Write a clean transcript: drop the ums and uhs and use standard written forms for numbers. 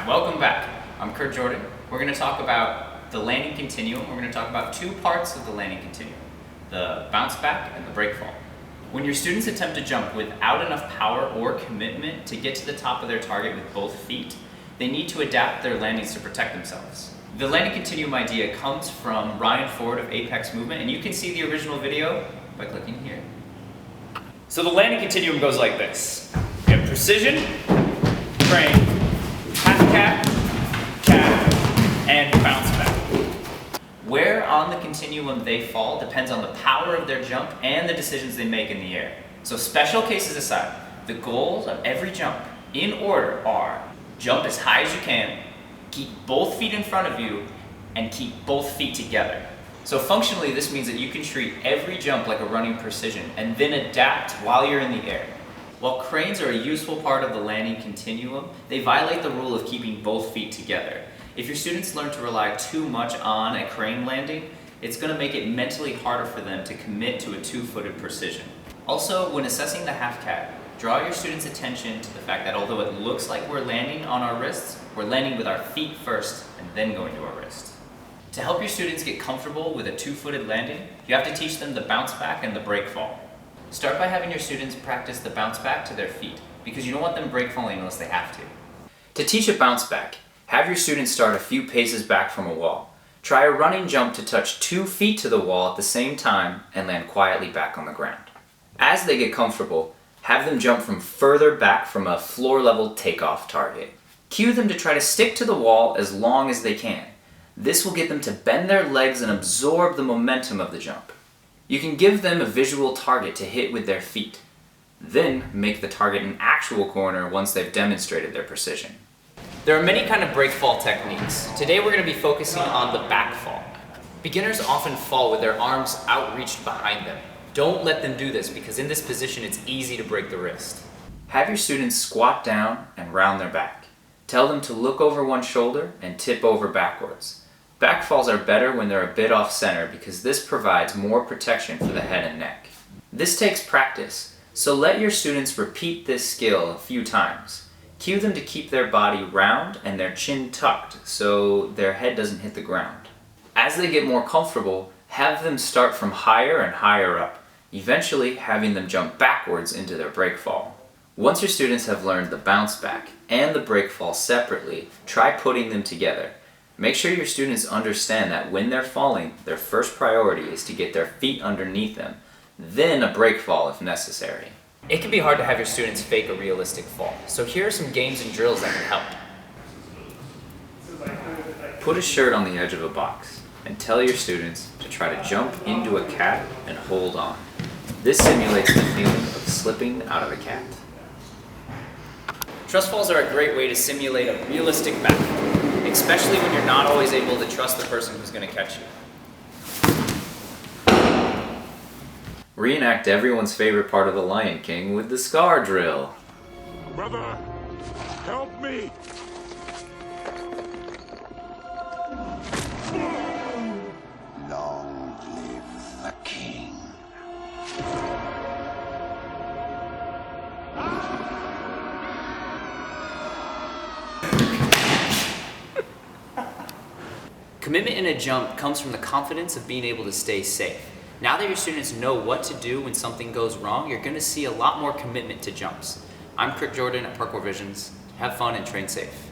welcome back. I'm Kurt Jordan. We're going to talk about the landing continuum. We're going to talk about two parts of the landing continuum, the bounce back and the breakfall. When your students attempt to jump without enough power or commitment to get to the top of their target with both feet, they need to adapt their landings to protect themselves. The landing continuum idea comes from Ryan Ford of Apex Movement, and you can see the original video by clicking here. So the landing continuum goes like this. You have precision, crane, half cat, cat, and bounce back. Where on the continuum they fall depends on the power of their jump and the decisions they make in the air. So special cases aside, the goals of every jump, in order, are jump as high as you can, keep both feet in front of you, and keep both feet together. So functionally, this means that you can treat every jump like a running precision and then adapt while you're in the air. While cranes are a useful part of the landing continuum, they violate the rule of keeping both feet together. If your students learn to rely too much on a crane landing, it's going to make it mentally harder for them to commit to a two-footed precision. Also, when assessing the half cat, draw your students' attention to the fact that although it looks like we're landing on our wrists, we're landing with our feet first and then going to our wrist. To help your students get comfortable with a two-footed landing, you have to teach them the bounce back and the breakfall. Start by having your students practice the bounce back to their feet, because you don't want them break falling unless they have to. To teach a bounce back, have your students start a few paces back from a wall. Try a running jump to touch 2 feet to the wall at the same time and land quietly back on the ground. As they get comfortable, have them jump from further back from a floor-level takeoff target. Cue them to try to stick to the wall as long as they can. This will get them to bend their legs and absorb the momentum of the jump. You can give them a visual target to hit with their feet. Then make the target an actual corner once they've demonstrated their precision. There are many kinds of breakfall techniques. Today we're going to be focusing on the backfall. Beginners often fall with their arms outreached behind them. Don't let them do this because in this position it's easy to break the wrist. Have your students squat down and round their back. Tell them to look over one shoulder and tip over backwards. Backfalls are better when they're a bit off center because this provides more protection for the head and neck. This takes practice, so let your students repeat this skill a few times. Cue them to keep their body round and their chin tucked so their head doesn't hit the ground. As they get more comfortable, have them start from higher and higher up, eventually having them jump backwards into their breakfall. Once your students have learned the bounce back and the breakfall separately, try putting them together. Make sure your students understand that when they're falling, their first priority is to get their feet underneath them, then a breakfall if necessary. It can be hard to have your students fake a realistic fall, so here are some games and drills that can help. Put a shirt on the edge of a box and tell your students to try to jump into a cat and hold on. This simulates the feeling of slipping out of a cat. Trust falls are a great way to simulate a realistic backfall, especially when you're not always able to trust the person who's going to catch you. Reenact everyone's favorite part of The Lion King with the scar drill. Brother, help me! Long live the king. Commitment in a jump comes from the confidence of being able to stay safe. Now that your students know what to do when something goes wrong, you're going to see a lot more commitment to jumps. I'm Kurt Jordan at Parkour Visions. Have fun and train safe.